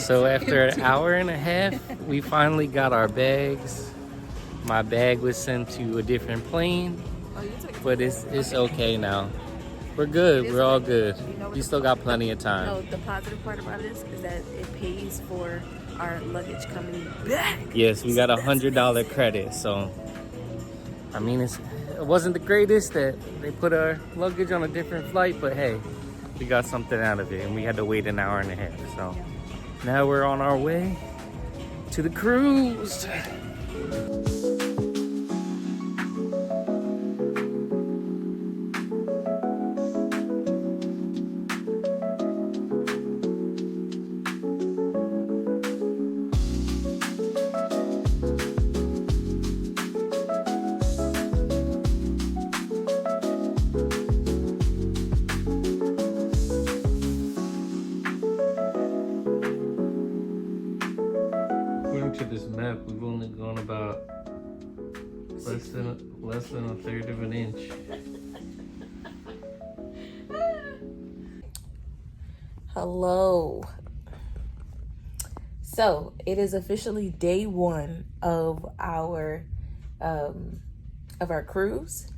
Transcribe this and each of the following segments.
So after an hour and a half, we finally got our bags. My bag was sent to a different plane, but it's okay now. We're good. We're all good. We still got plenty of time. No, the positive part about this is that it pays for our luggage coming back. Yes, we got $100 credit. So, I mean, it wasn't the greatest that they put our luggage on a different flight, but hey, we got something out of it, and we had to wait an hour and a half. So now we're on our way to the cruise. To this map, we've only gone about less than a third of an inch. Hello. So it is officially day one of our cruise.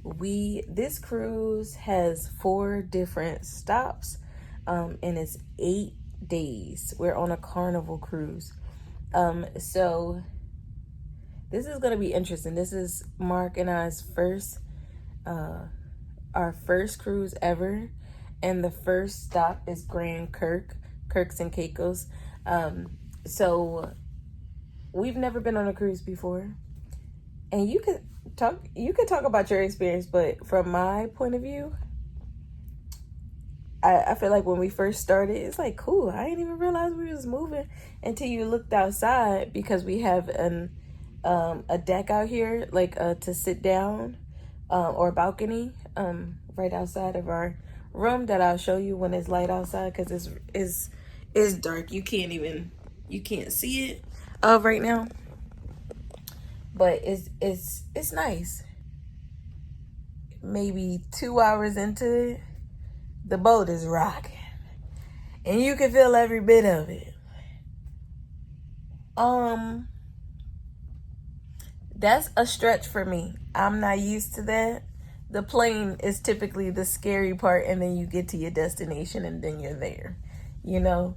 This cruise has 4 different stops, and it's 8 days. We're on a Carnival Cruise. So this is gonna be interesting. This is Mark and I's first our first cruise ever, and the first stop is Grand Kirks and Caicos. So we've never been on a cruise before, and you could talk about your experience, but from my point of view, I feel like when we first started, it's like, cool, I didn't even realize we was moving until you looked outside, because we have a deck out here, like to sit down, or a balcony right outside of our room that I'll show you when it's light outside, because it's dark. You can't see it right now, but it's nice. Maybe 2 hours into it, the boat is rocking, and you can feel every bit of it. That's a stretch for me. I'm not used to that. The plane is typically the scary part, and then you get to your destination, and then you're there, you know?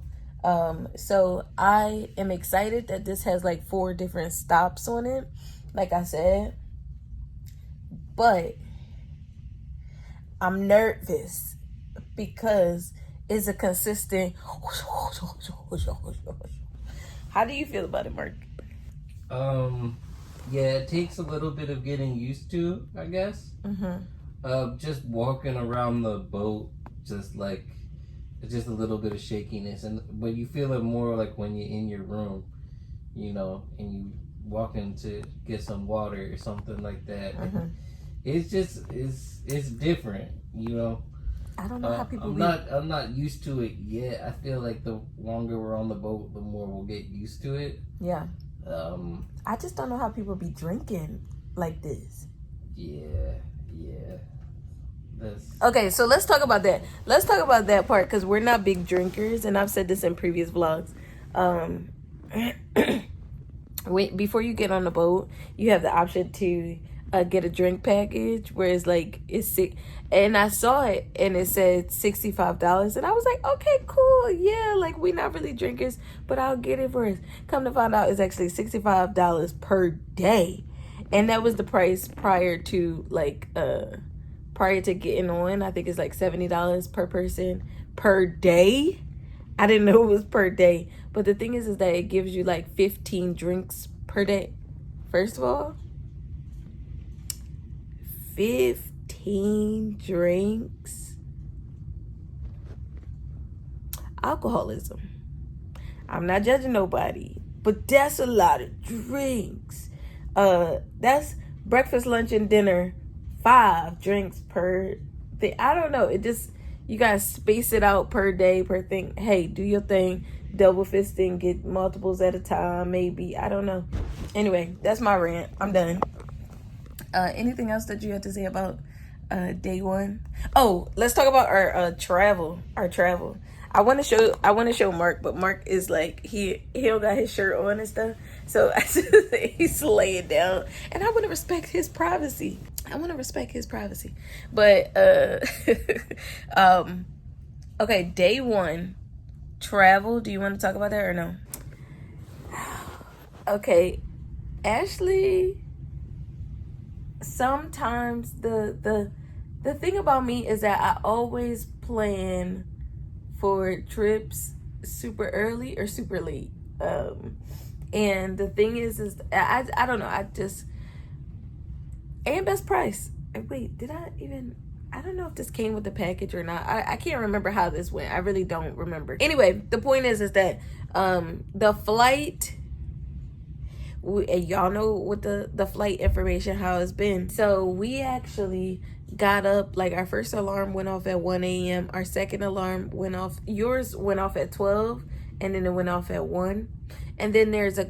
So I am excited that this has like 4 different stops on it, like I said, but I'm nervous because it's a consistent. How do you feel about it, Mark? Yeah, it takes a little bit of getting used to, I guess. Just walking around the boat, just like, it's just a little bit of shakiness, but you feel it more like when you're in your room, you know, and you walk in to get some water or something like that. It's just it's different, you know. I don't know how people. I'm not used to it yet. I feel like the longer we're on the boat, the more we'll get used to it. Yeah. I just don't know how people be drinking like this. Yeah. Okay, so let's talk about that. Let's talk about that part, because we're not big drinkers, and I've said this in previous vlogs. Before you get on the boat, you have the option to get a drink package where it's sick, and I saw it and it said $65, and I was like, okay, cool, yeah, like we're not really drinkers, but I'll get it for us. Come to find out, it's actually $65 per day, and that was the price prior to getting on. I think it's like $70 per person per day. I didn't know it was per day, but the thing is that it gives you like 15 drinks per day. First of all, 15 drinks. Alcoholism. I'm not judging nobody, but that's a lot of drinks. That's breakfast, lunch, and dinner. 5 drinks per thing. I don't know. It just, you gotta space it out per day, per thing. Hey, do your thing. Double fisting, get multiples at a time, maybe. I don't know. Anyway, that's my rant. I'm done. Anything else that you had to say about day one? Oh, let's talk about our travel. I I want to show Mark, but Mark is like he don't got his shirt on and stuff, so he's laying down, and I want to respect his privacy. But okay, day 1, travel. Do you want to talk about that or no? Okay, Ashley. Sometimes the thing about me is that I always plan for trips super early or super late. And the thing is I don't know, and best price. Wait, I don't know if this came with the package or not. I can't remember how this went. I really don't remember. Anyway, the point is that the flight, and y'all know what the flight information, how it's been. So we actually got up, like our first alarm went off at 1 a.m. Our second alarm went off. Yours went off at 12, and then it went off at 1. And then there's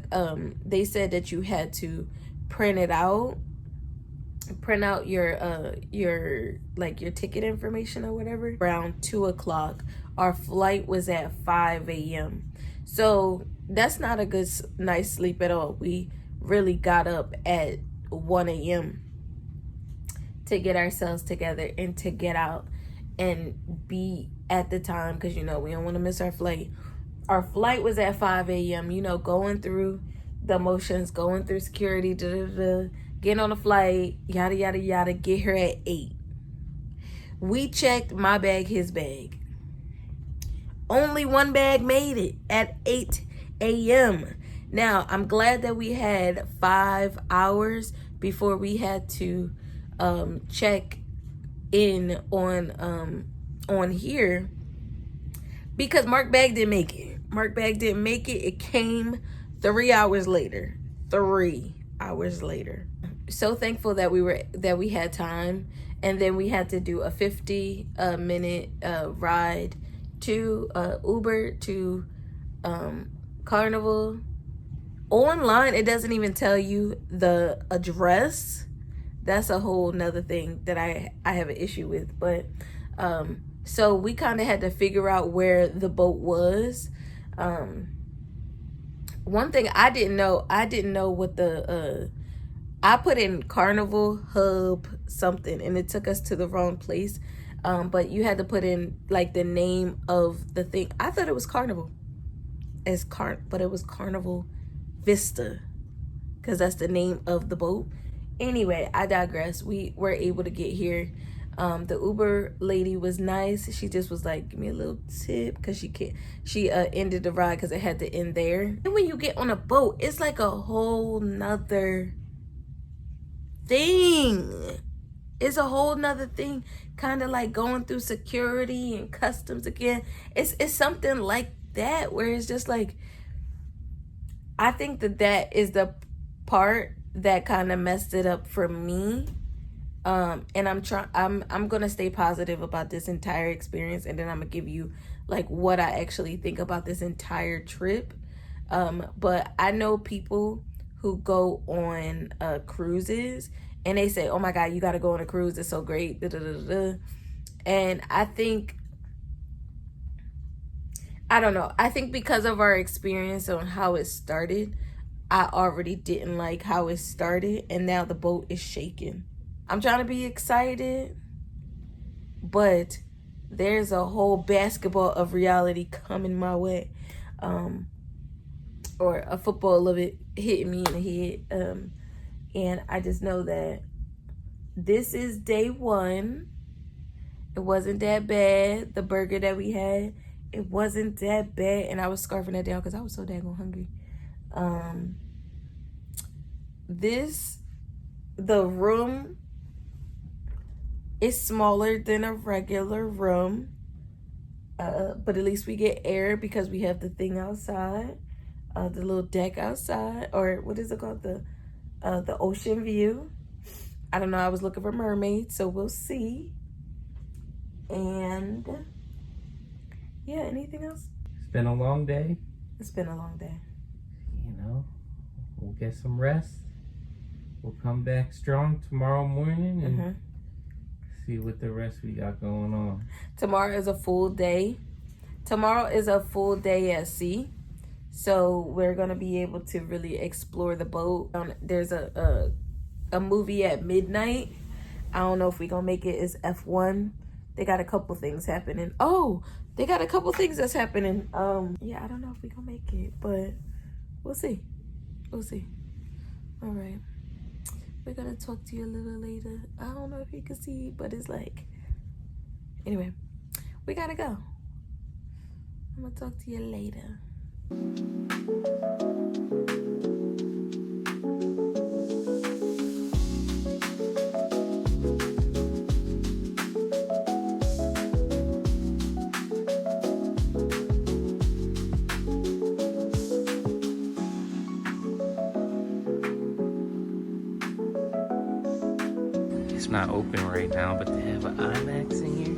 they said that you had to print out your ticket information or whatever. Around 2 o'clock, our flight was at 5 a.m. So that's not a nice sleep at all. We really got up at 1 a.m. to get ourselves together and to get out and be at the time, because we don't want to miss our flight. Our flight was at 5 a.m. Going through the motions, going through security, getting on the flight, yada yada yada. Get here at 8. We checked my bag, his bag. Only one bag made it at 8 a.m. Now, I'm glad that we had 5 hours before we had to check in on here, because Mark bag didn't make it. It came 3 hours later. 3 hours later. So thankful that we had time, and then we had to do a 50-minute ride to Uber to Carnival. Online, it doesn't even tell you the address. That's a whole nother thing that I have an issue with. But so we kind of had to figure out where the boat was. One thing I didn't know what the I put in Carnival Hub something, and it took us to the wrong place. But you had to put in like the name of the thing. I thought it was Carnival, but it was Carnival Vista, because that's the name of the boat. Anyway, I digress. We were able to get here. The Uber lady was nice. She just was like, give me a little tip, because she ended the ride because it had to end there. And when you get on a boat, it's like a whole nother thing. It's a whole nother thing, kind of like going through security and customs again. It's something like that, where it's just like, I think that is the part that kind of messed it up for me. And I'm gonna stay positive about this entire experience, and then I'm gonna give you like what I actually think about this entire trip. But I know people who go on cruises, and they say, oh my God, you gotta go on a cruise, it's so great, and I don't know. I think because of our experience on how it started, I already didn't like how it started, and now the boat is shaking. I'm trying to be excited, but there's a whole basketball of reality coming my way, or a football of it hitting me in the head. And I just know that this is day 1. It wasn't that bad. The burger that we had, it wasn't that bad, and I was scarfing that down because I was so daggone hungry. The room is smaller than a regular room, but at least we get air because we have the thing outside, the little deck outside, or what is it called, the ocean view. I don't know, I was looking for mermaids, so we'll see. And yeah, anything else? It's been a long day. It's been a long day. We'll get some rest. We'll come back strong tomorrow morning and see what the rest we got going on. Tomorrow is a full day. tomorrow is a full day at sea. So we're gonna be able to really explore the boat. There's a movie at midnight. I don't know if we're gonna make it. It's F1. They got a couple things happening. Oh, they got a couple things that's happening. Yeah, I don't know if we're gonna make it, but we'll see. We'll see. All right. We're gonna talk to you a little later. I don't know if you can see, but it's like, anyway, we gotta go. I'm gonna talk to you later. It's not open right now, but they have an IMAX in here.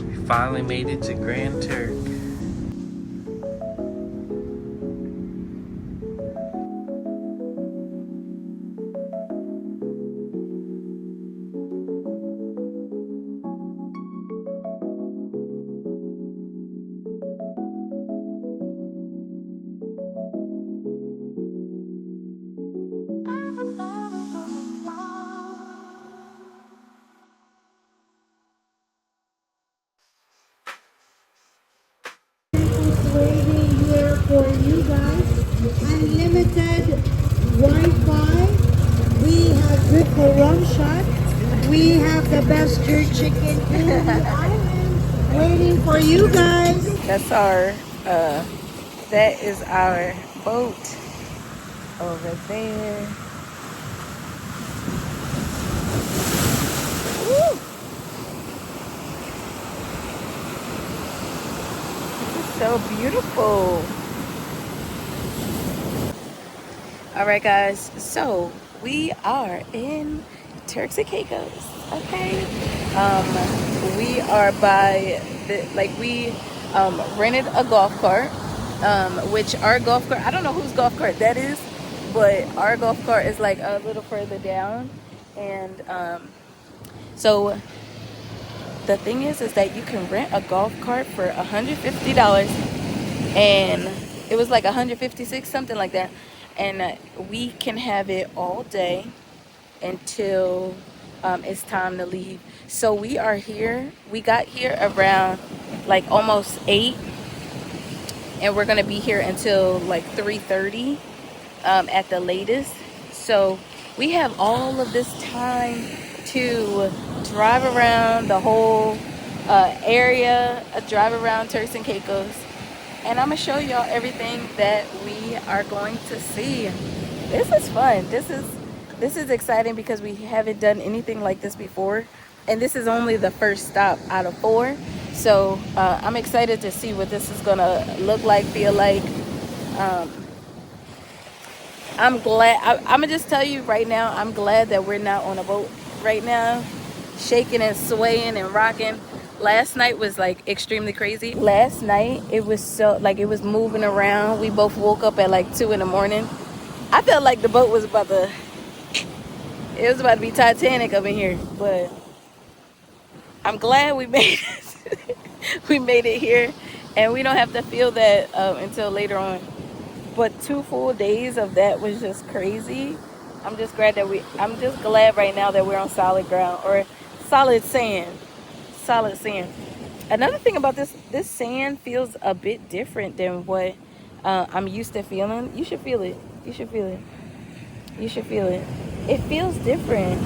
We finally made it to Grand Turk. Waiting here for you guys. Unlimited Wi-Fi. We have good for rum shot. We have the best jerk chicken in the island. Waiting for you guys. That's our, that is our boat over there. Woo! So beautiful. All right, guys, so we are in Turks and Caicos. Okay, we are by the, like, we rented a golf cart, which our golf cart, I don't know whose golf cart that is, but our golf cart is like a little further down. And so the thing is that you can rent a golf cart for $150, and it was like 156, something like that, and we can have it all day until it's time to leave. So we are here, we got here around like almost 8, and we're gonna be here until like 3:30 at the latest. So we have all of this time to drive around the whole area, drive around Turks and Caicos, and I'm gonna show y'all everything that we are going to see. This is fun. This is exciting because we haven't done anything like this before, and this is only the first stop out of 4. So I'm excited to see what this is gonna look like, feel like. I'm glad. I'm gonna just tell you right now, I'm glad that we're not on a boat right now, shaking and swaying and rocking. Last night was like extremely crazy. Last night it was so, like, it was moving around. We both woke up at like 2 in the morning. I felt like the boat was about to, it was about to be Titanic up in here. But I'm glad we made it. We made it here, and we don't have to feel that until later on. But 2 full days of that was just crazy. I'm just glad right now that we're on solid ground, or solid sand. Solid sand. Another thing about this sand feels a bit different than what I'm used to feeling. You should feel it. You should feel it. You should feel it. It feels different.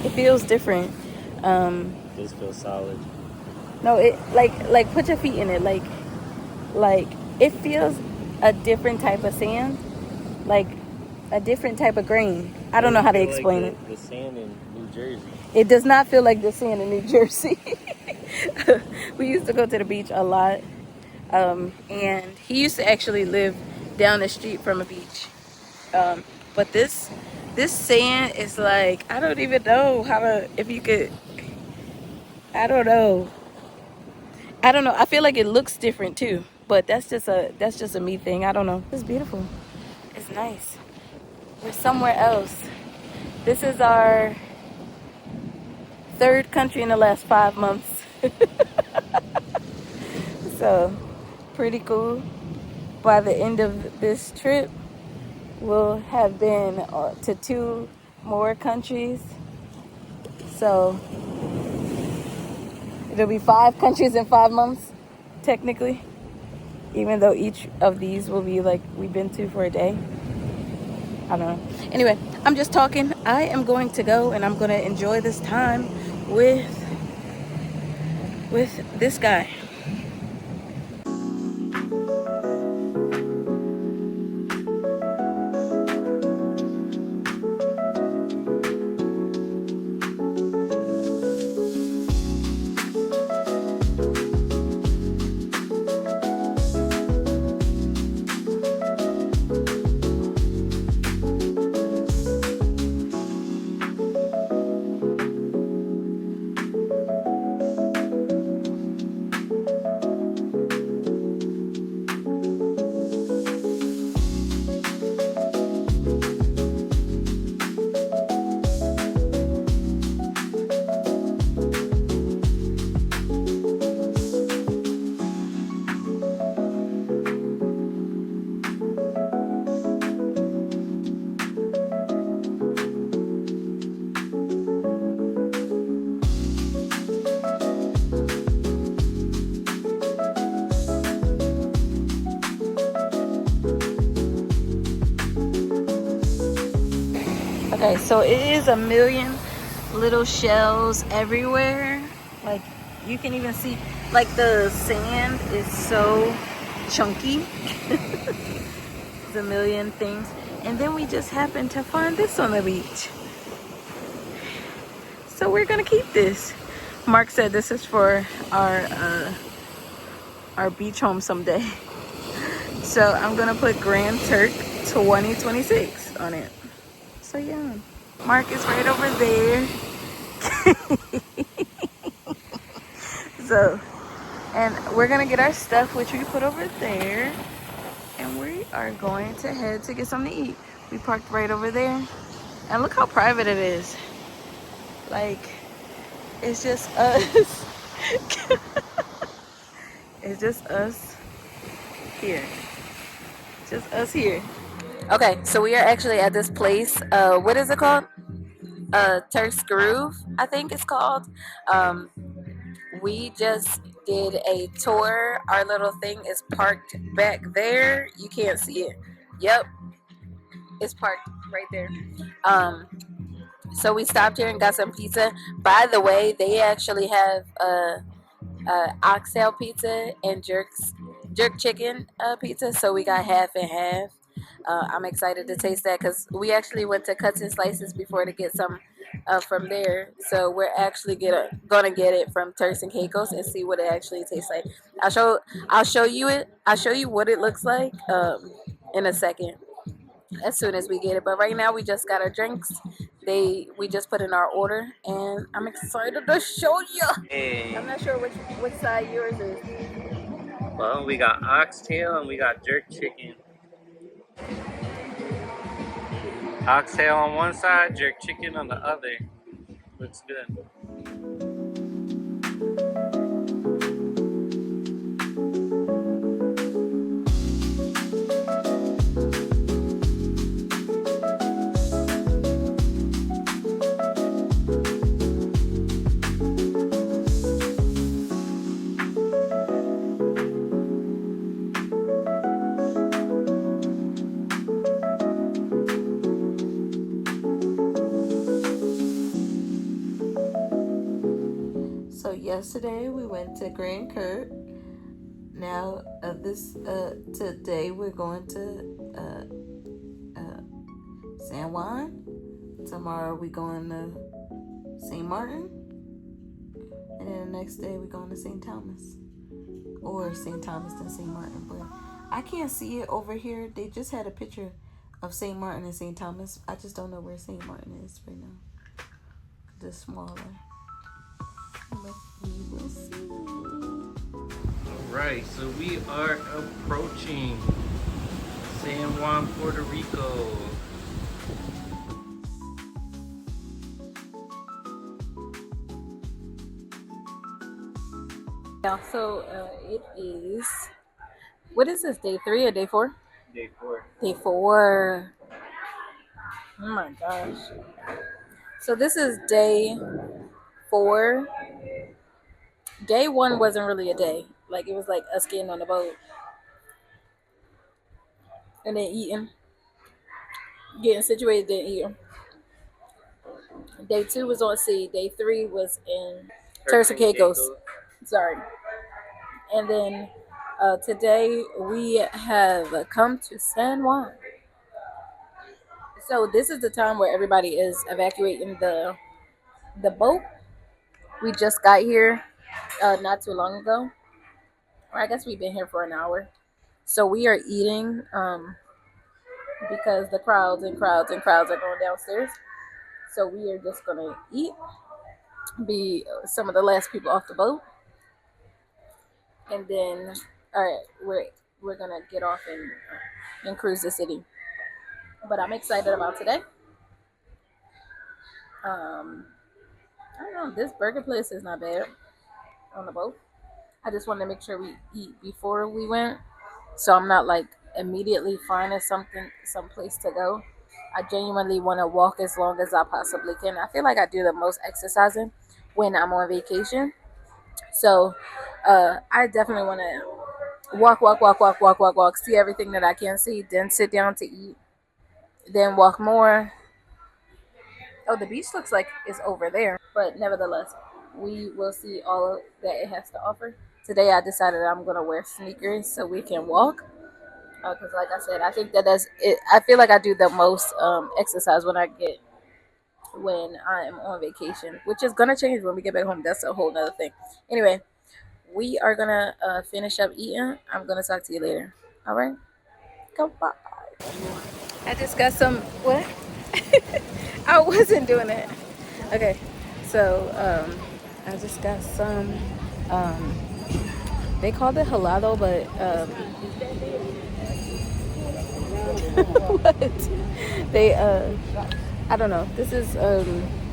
It feels different. It does feel solid. No, it like put your feet in it. Like it feels a different type of sand, like a different type of grain. I don't know how to explain it. The sand in New Jersey. It does not feel like the sand in New Jersey. We used to go to the beach a lot, and he used to actually live down the street from a beach. But this sand is like, I don't even know how to, if you could, I don't know. I feel like it looks different too, but that's just a me thing. I don't know. It's beautiful. It's nice. We're somewhere else. This is our third country in the last 5 months. So pretty cool. By the end of this trip, we'll have been to 2 more countries. So it'll be 5 countries in 5 months, technically. Even though each of these will be like we've been to for a day. I don't know. Anyway, I'm just talking. I am going to go and I'm going to enjoy this time with this guy. Okay, so it is a million little shells everywhere. Like you can even see, like the sand is so chunky. It's a million things. And then we just happened to find this on the beach. So we're gonna keep this. Mark said this is for our beach home someday. So I'm gonna put Grand Turk 2026 on it. So yeah, Mark is right over there. So, and we're gonna get our stuff, which we put over there, and we are going to head to get something to eat. We parked right over there, and look how private it is. Like, it's just us. It's just us here. Just us here. Okay, so we are actually at this place. What is it called? Turk's Groove, I think it's called. We just did a tour. Our little thing is parked back there. You can't see it. Yep, it's parked right there. So we stopped here and got some pizza. By the way, they actually have oxtail pizza and jerk chicken pizza. So we got half and half. I'm excited to taste that because we actually went to Cuts and Slices before to get some from there. So we're actually gonna get it from Turks and Caicos and see what it actually tastes like. I'll show you it. I'll show you what it looks like in a second, as soon as we get it. But right now we just got our drinks. We just put in our order, and I'm excited to show you. Hey. I'm not sure which side yours is. Well, we got oxtail and we got jerk chicken. Oxtail on one side, jerk chicken on the other. Looks good. Yesterday we went to Grand Kirk. Now today we're going to San Juan. Tomorrow we going to St. Martin, and then the next day we're going to St. Thomas, or St. Thomas and St. Martin. But I can't see it over here. They just had a picture of St. Martin and St. Thomas. I just don't know where St. Martin is right now. Just smaller. But we will see. Alright, so we are approaching San Juan, Puerto Rico. Yeah, so it is, what is this, day 3 or day 4? Day 4. Day 4. Oh my gosh. So this is day 4. Day 1 wasn't really a day. Like, it was like us getting on the boat and then eating, getting situated, then eating. Day 2 was on sea. Day 3 was in Turks and Caicos. Sorry. And then today we have come to San Juan. So this is the time where everybody is evacuating the boat. We just got here not too long ago. Or I guess we've been here for an hour. So we are eating because the crowds and crowds and crowds are going downstairs. So we are just gonna eat, be some of the last people off the boat, and then all right, we're gonna get off and cruise the city. But I'm excited about today. I don't know, this burger place is not bad on the boat. I just wanted to make sure we eat before we went, so I'm not like immediately finding some place to go. I genuinely want to walk as long as I possibly can. I feel like I do the most exercising when I'm on vacation. So I definitely want to walk, see everything that I can see, then sit down to eat, then walk more. Oh, the beach looks like it's over there. But nevertheless, we will see all that it has to offer. Today I decided I'm going to wear sneakers so we can walk. Because like I said, I think that's it. I feel like I do the most exercise when I'm on vacation, which is gonna change when we get back home. That's a whole nother thing. Anyway, we are gonna finish up eating. I'm gonna talk to you later. All right, goodbye. I just got some what? I wasn't doing that. Okay, so I just got some. They called it helado, but what? They I don't know. This is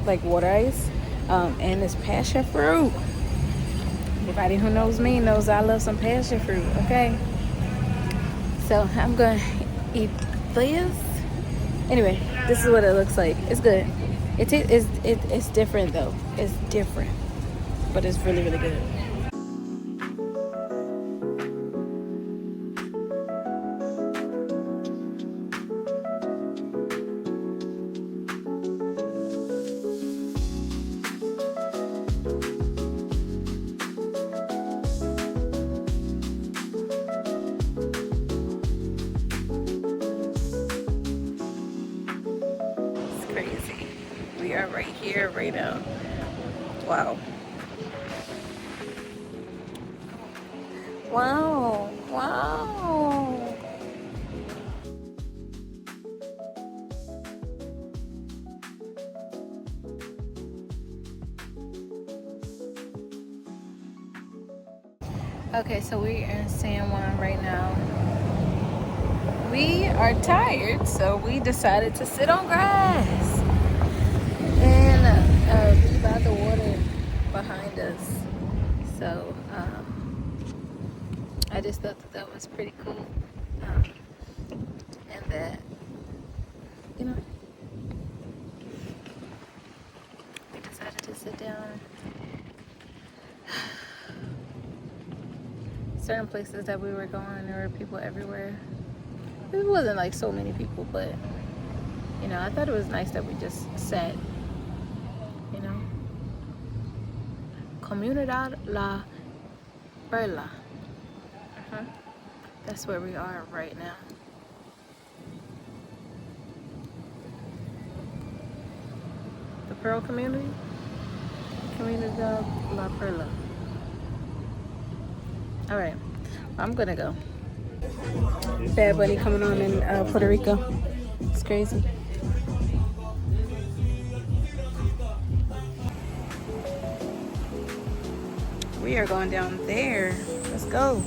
like water ice, and it's passion fruit. Anybody who knows me knows I love some passion fruit. Okay, so I'm gonna eat this. Anyway, this is what it looks like. It's good. It's different though. It's different, but it's really really good. We are right here, right now. Wow. Wow. Wow. Okay, so we're in San Juan right now. We are tired, so we decided to sit on grass. And be by the water behind us. So I just thought that was pretty cool. And that, you know, we decided to sit down. Certain places that we were going, there were people everywhere. It wasn't like so many people, but you know, I thought it was nice that we just sat. You know, Comunidad La Perla. That's where we are right now. The Pearl community? Comunidad La Perla. Alright, I'm gonna go. Bad Bunny coming on in Puerto Rico. It's crazy. We are going down there. Let's go.